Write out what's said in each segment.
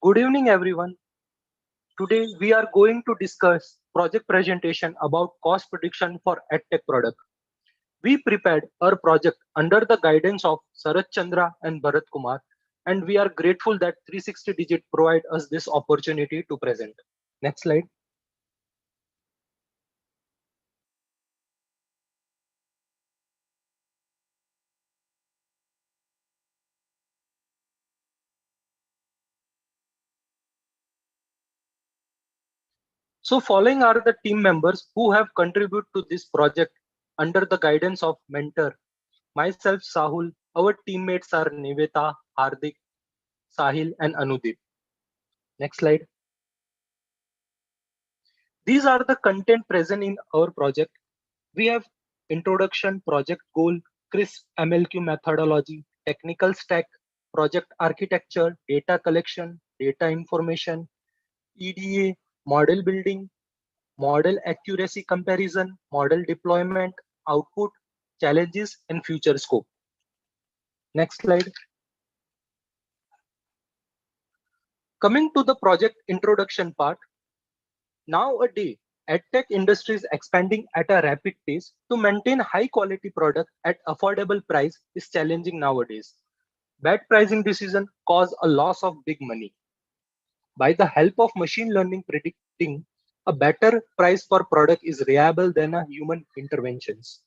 Good evening, everyone. Today we are going to discuss project presentation about cost prediction for EdTech product. We prepared our project under the guidance of Sarat Chandra and Bharat Kumar, and we are grateful that 360 Digit provide us this opportunity to present. Next slide. So following are the team members who have contributed to this project under the guidance of mentor, myself Sahul, our teammates are Niveta, Hardik, Sahil and Anudeep. Next slide. These are the content present in our project. We have introduction, project goal, CRISP-MLO methodology, technical stack, project architecture, data collection, data information, EDA, model building, model accuracy comparison, model deployment, output, challenges, and future scope. Next slide. Coming to the project introduction part, nowadays, EdTech industry is expanding at a rapid pace. To maintain high quality product at affordable price is challenging nowadays. Bad pricing decision cause a loss of big money. By the help of machine learning predicting a better price for product is reliable than a human interventions.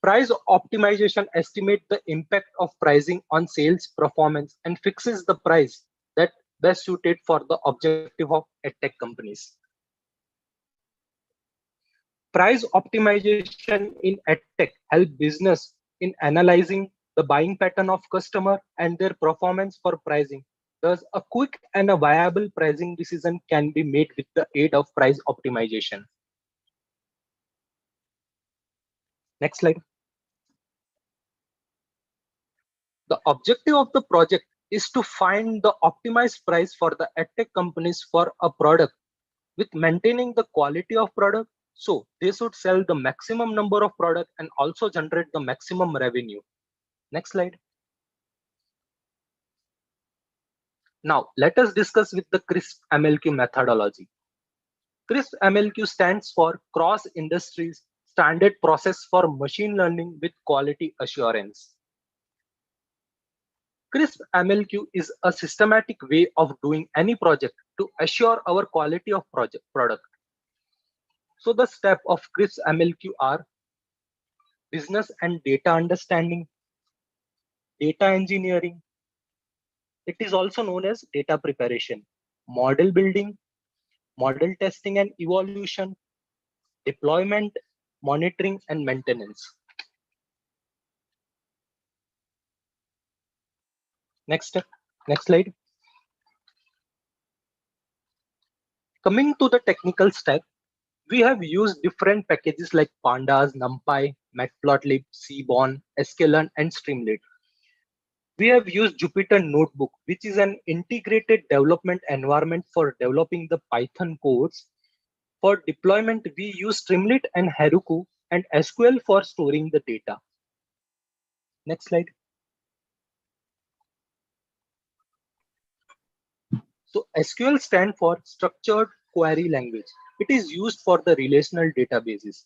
Price optimization estimates the impact of pricing on sales performance and fixes the price that best suited for the objective of EdTech companies. Price optimization in EdTech help business in analyzing the buying pattern of customer and their performance for pricing. Thus, a quick and a viable pricing decision can be made with the aid of price optimization. Next slide. The objective of the project is to find the optimized price for the EdTech companies for a product with maintaining the quality of product. So they should sell the maximum number of product and also generate the maximum revenue. Next slide. Now let us discuss with the CRISP-MLO methodology. CRISP-MLO stands for Cross Industries Standard Process for Machine Learning with Quality Assurance. CRISP-MLO is a systematic way of doing any project to assure our quality of product. So the steps of CRISP-MLO are business and data understanding, data engineering. It is also known as data preparation, model building, model testing and evolution, deployment, monitoring, and maintenance. Next slide. Coming to the technical stack, we have used different packages like Pandas, NumPy, Matplotlib, Seaborn, sklearn, and Streamlit. We have used Jupyter Notebook, which is an integrated development environment for developing the Python codes. For deployment, we use Streamlit and Heroku and SQL for storing the data. Next slide. So SQL stands for Structured Query Language. It is used for the relational databases.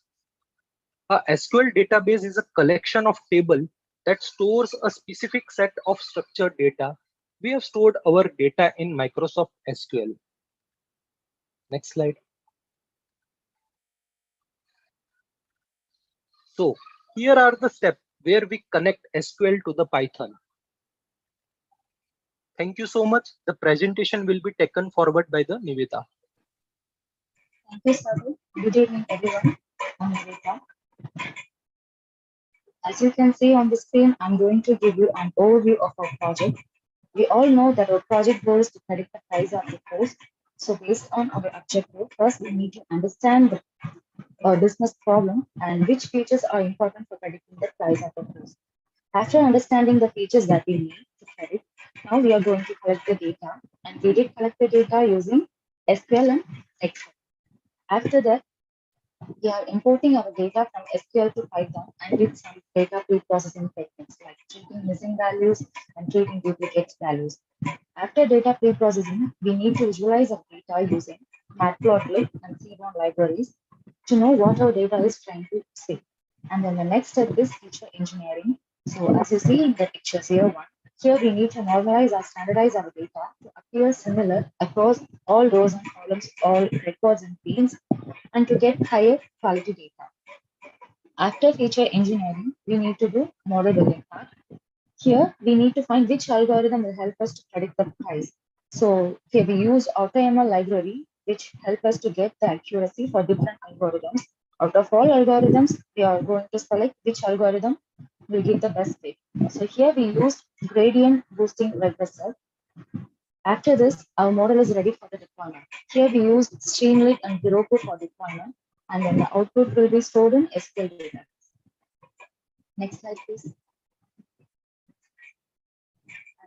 A SQL database is a collection of tables that stores a specific set of structured data. We have stored our data in Microsoft SQL. Next slide. So here are the steps where we connect SQL to the Python. Thank you so much. The presentation will be taken forward by the Niveta. Thank you, Sabu. Good evening, everyone. I'm Niveta. As you can see on the screen, I'm going to give you an overview of our project. We all know that our project goal is to predict the price of the course. So based on our objective, first we need to understand the business problem and which features are important for predicting the price of the course. After understanding the features that we need to predict, now we are going to collect the data, and we did collect the data using SQL and Excel. After that, We are importing our data from SQL to Python and with some data pre-processing techniques like treating missing values and treating duplicate values. After data pre-processing, we need to visualize our data using matplotlib and seaborn libraries to know what our data is trying to say. And then the next step is feature engineering. So as you see in the picture 01, here we need to normalize or standardize our data to appear similar across all rows and columns, all records and fields, and to get higher quality data. After feature engineering, we need to do model building part. Here, we need to find which algorithm will help us to predict the price. So here we use AutoML library, which help us to get the accuracy for different algorithms. Out of all algorithms, we are going to select which algorithm will give the best fit. So here we use gradient boosting regressor. After this, our model is ready for the deployment. Here we use Streamlit and Heroku for deployment, and then the output will be stored in SQL database. Next slide, please.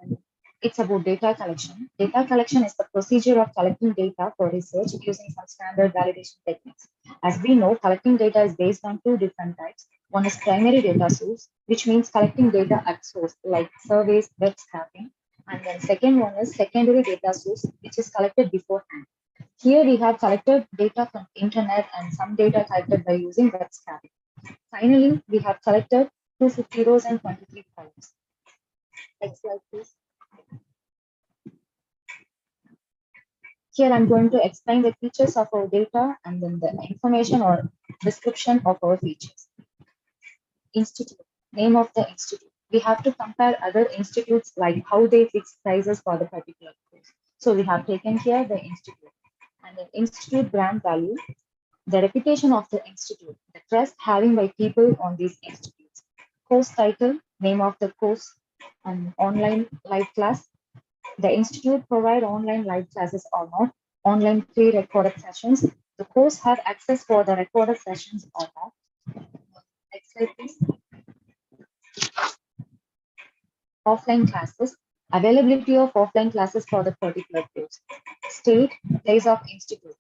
And it's about data collection. Data collection is the procedure of collecting data for research using some standard validation techniques. As we know, collecting data is based on two different types. One is primary data source, which means collecting data at source, like surveys, web scraping. And then second one is secondary data source, which is collected beforehand. Here we have collected data from internet and some data collected by using web scraping. Finally, we have collected 250 rows and 23 columns. Next slide, please. Here I'm going to explain the features of our data and then the information or description of our features. Institute, name of the institute. We have to compare other institutes like how they fix prices for the particular course. So we have taken here the institute and the institute brand value, the reputation of the institute, the trust having by people on these institutes, course title, name of the course, and online live class. The institute provide online live classes or not, online pre-recorded sessions. The course have access for the recorded sessions or not. Next slide, please. Offline classes, availability of offline classes for the particular course. State, place of institute.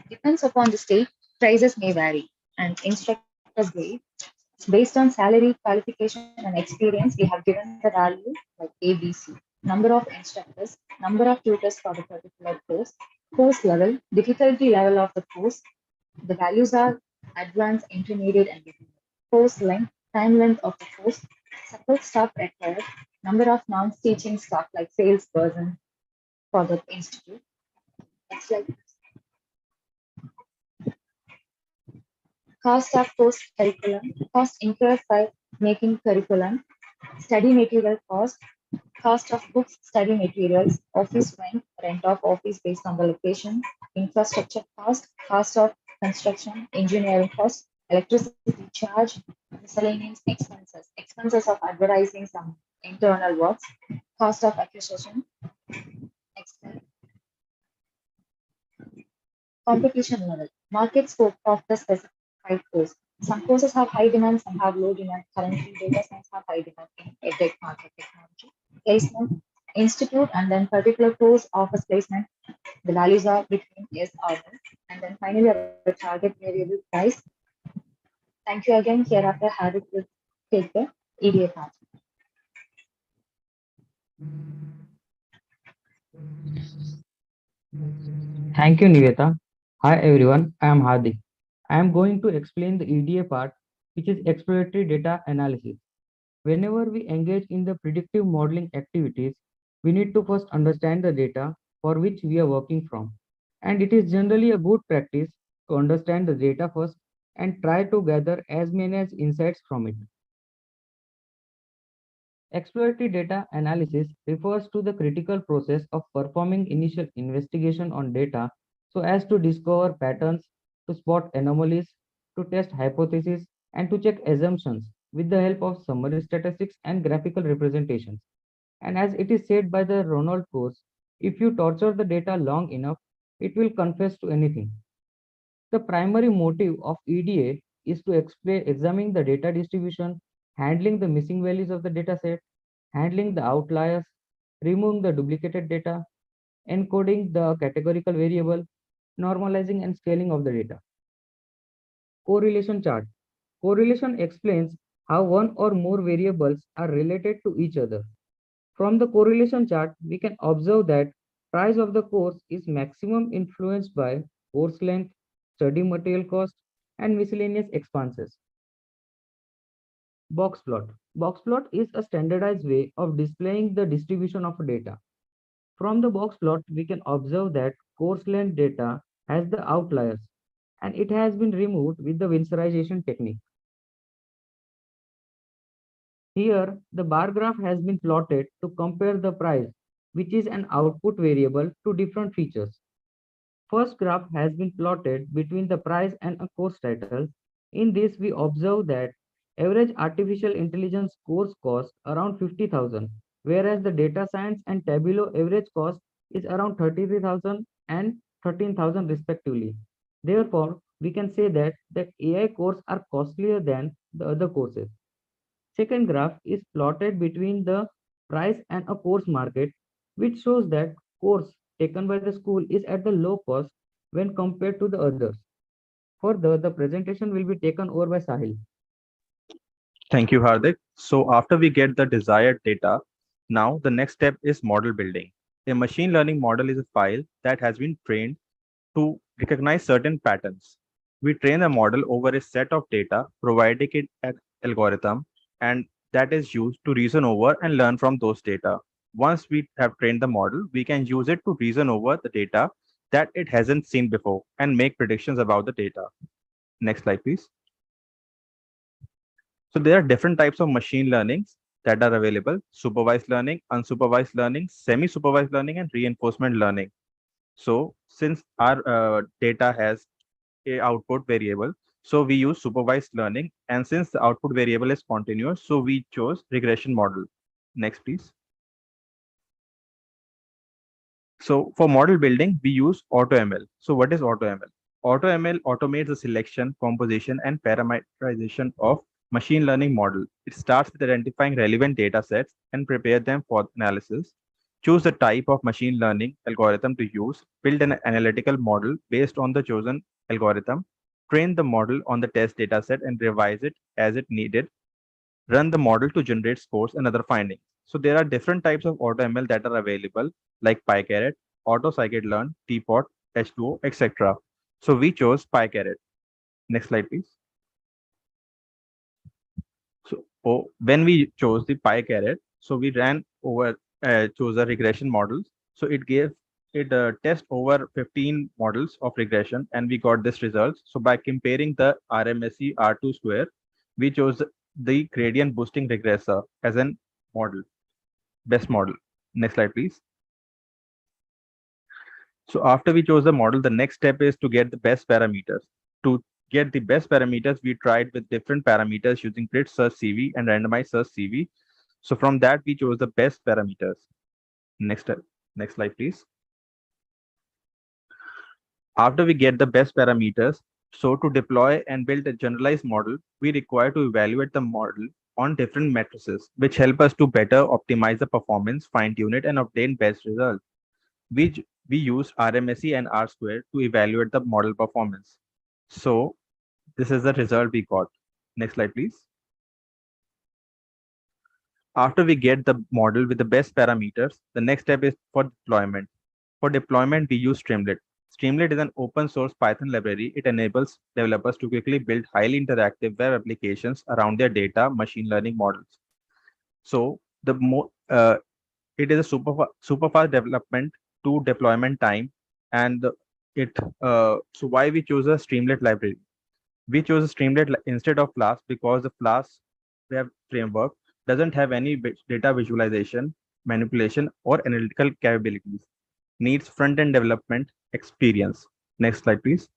Depends upon the state, prices may vary. And instructors grade. Based on salary, qualification, and experience, we have given the value like ABC. Number of instructors, number of tutors for the particular course, course level, difficulty level of the course. The values are advanced, intermediate, and beginner. Course length, time length of the course, support staff required, number of non-teaching staff like salesperson for the institute. Next slide. Cost of course curriculum, cost incurred by making curriculum, study material cost of books, study materials, office rent, rent of office based on the location, infrastructure cost of construction, engineering cost, electricity charge, miscellaneous expenses, expenses of advertising some internal works, cost of acquisition, expense, competition level, market scope of the specified course. Some courses have high demand, some have low demand. Currently, data science have high demand in EdTech market technology. Placement, institute, and then particular course offers placement. The values are between yes or no. And then finally, our target variable price. Thank you again. Hereafter, Hardik will take the EDA part. Thank you, Niveta. Hi, everyone. I am Hardik. I am going to explain the EDA part, which is exploratory data analysis. Whenever we engage in the predictive modeling activities, we need to first understand the data for which we are working from. And it is generally a good practice to understand the data first and try to gather as many as insights from it. Exploratory data analysis refers to the critical process of performing initial investigation on data so as to discover patterns, to spot anomalies, to test hypotheses, and to check assumptions with the help of summary statistics and graphical representations. And as it is said by the Ronald Coase, if you torture the data long enough, it will confess to anything. The primary motive of EDA is to examine the data distribution, handling the missing values of the dataset, handling the outliers, removing the duplicated data, encoding the categorical variable, normalizing and scaling of the data. Correlation chart. Correlation explains how one or more variables are related to each other. From the correlation chart, we can observe that price of the course is maximum influenced by course length, study material cost, and miscellaneous expenses. Box plot. Box plot is a standardized way of displaying the distribution of data. From the box plot, we can observe that course length data has the outliers and it has been removed with the Winsorization technique. Here, the bar graph has been plotted to compare the price, which is an output variable, to different features. First graph has been plotted between the price and a course title. In this, we observe that average artificial intelligence course costs around 50,000, whereas the data science and Tableau average cost is around 33,000 and 13,000 respectively. Therefore, we can say that the AI courses are costlier than the other courses. Second graph is plotted between the price and a course market, which shows that course taken by the school is at the low cost when compared to the others. Further, the presentation will be taken over by Sahil. Thank you, Hardik. So after we get the desired data, now the next step is model building. A machine learning model is a file that has been trained to recognize certain patterns. We train a model over a set of data, providing it an algorithm, and that is used to reason over and learn from those data. Once we have trained the model, we can use it to reason over the data that it hasn't seen before and make predictions about the data. Next slide, please. So there are different types of machine learnings that are available: supervised learning, unsupervised learning, semi-supervised learning, and reinforcement learning. So since our data has a output variable, so we use supervised learning. And since the output variable is continuous, so we chose regression model. Next, please. So for model building, we use AutoML. So what is AutoML? AutoML automates the selection, composition, and parameterization of machine learning model. It starts with identifying relevant data sets and prepare them for analysis. Choose the type of machine learning algorithm to use, build an analytical model based on the chosen algorithm, train the model on the test dataset and revise it as it needed, run the model to generate scores and other findings. So there are different types of AutoML that are available, like PyCaret, AutoScikit-learn, Teapot, H2O, etc. So we chose PyCaret. Next slide, please. So when we chose the PyCaret, so we ran over, chose a regression models. So it gave it test over 15 models of regression, and we got this results. So by comparing the RMSE R2 square, we chose the gradient boosting regressor as an model, best model. Next slide, please. So after we chose the model, the next step is to get the best parameters. To get the best parameters, we tried with different parameters using grid search CV and randomized search CV. So from that, we chose the best parameters. Next slide, please. After we get the best parameters, so to deploy and build a generalized model, we require to evaluate the model on different matrices, which help us to better optimize the performance, fine-tune it, and obtain best results. We use RMSE and R squared to evaluate the model performance. So this is the result we got. Next slide, please. After we get the model with the best parameters, the next step is for deployment. For deployment, we use Streamlit. Streamlit is an open source Python library. It enables developers to quickly build highly interactive web applications around their data machine learning models. So it is a super fast development to deployment time, and so why we choose a Streamlit library? We chose a Streamlit instead of Flask because the Flask web framework doesn't have any data visualization, manipulation, or analytical capabilities. Needs front-end development experience. Next slide, please.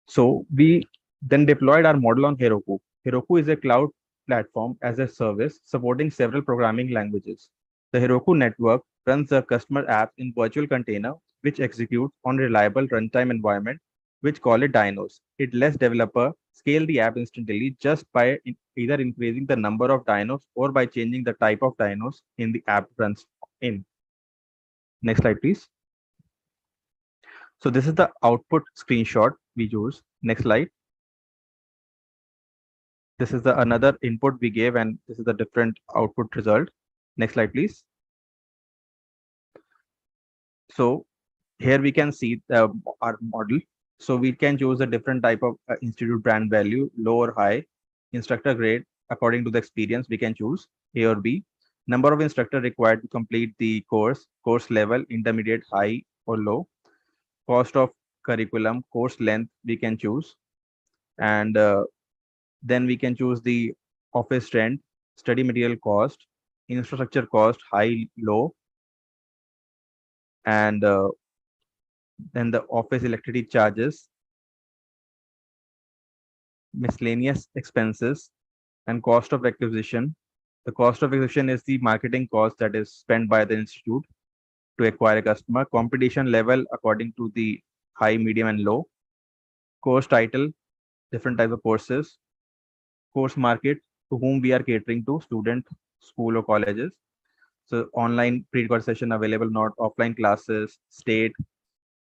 So we then deployed our model on Heroku. Heroku is a cloud platform as a service supporting several programming languages. The Heroku network runs the customer apps in virtual container, which execute on reliable runtime environment, which call it dynos. It lets developer scale the app instantly just by either increasing the number of dynos or by changing the type of dynos in the app runs in. Next slide, please. So this is the output screenshot we use. Next slide. This is the another input we gave, and this is the different output result. Next slide, please. So here we can see our model. So we can choose a different type of institute brand value, low or high, instructor grade. According to the experience, we can choose A or B. Number of instructor required to complete the course level, intermediate, high or low. Cost of curriculum, course length, we can choose. And then we can choose the office rent, study material cost, infrastructure cost, high, low. And then the office electricity charges, miscellaneous expenses, and cost of acquisition. The cost of acquisition is the marketing cost that is spent by the institute to acquire a customer. Competition level according to the high, medium, and low. Course title, different type of courses. Course market, to whom we are catering to, student, school or colleges. So online pre-record session available, not offline classes, state,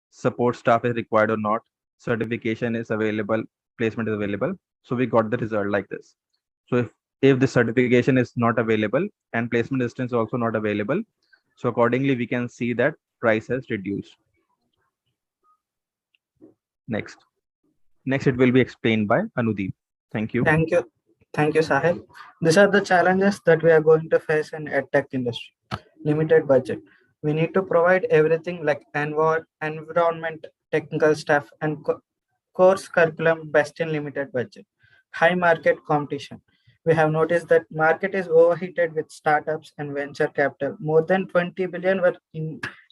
support staff is required or not, certification is available, placement is available. So we got the result like this. So if the certification is not available and placement distance also not available, so accordingly we can see that price has reduced. Next it will be explained by Anudeep. Thank you. Thank you, Sahil. These are the challenges that we are going to face in EdTech industry. Limited budget. We need to provide everything like environment, technical staff, and course curriculum best in limited budget. High market competition. We have noticed that market is overheated with startups and venture capital. More than 20 billion were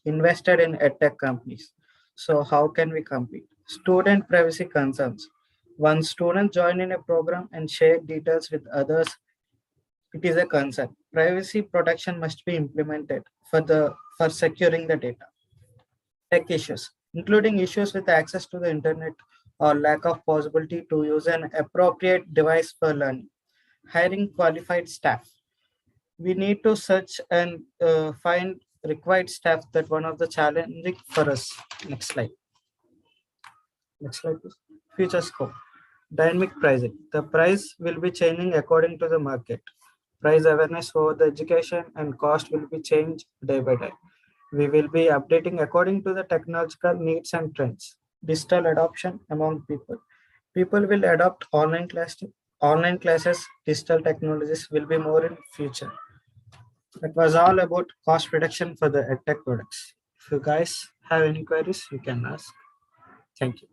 invested in EdTech companies. So how can we compete? Student privacy concerns. Once students join in a program and share details with others, it is a concern. Privacy protection must be implemented for securing the data. Tech issues, including issues with access to the internet or lack of possibility to use an appropriate device for learning. Hiring qualified staff. We need to search and find required staff. That one of the challenging for us. Next slide. Next slide, please. Future scope. Dynamic pricing. The price will be changing according to the market. Price awareness for the education and cost will be changed day by day. We will be updating according to the technological needs and trends. Digital adoption among people. People will adopt online classes, digital technologies will be more in future. That was all about cost reduction for the EdTech products. If you guys have any queries, you can ask. Thank you.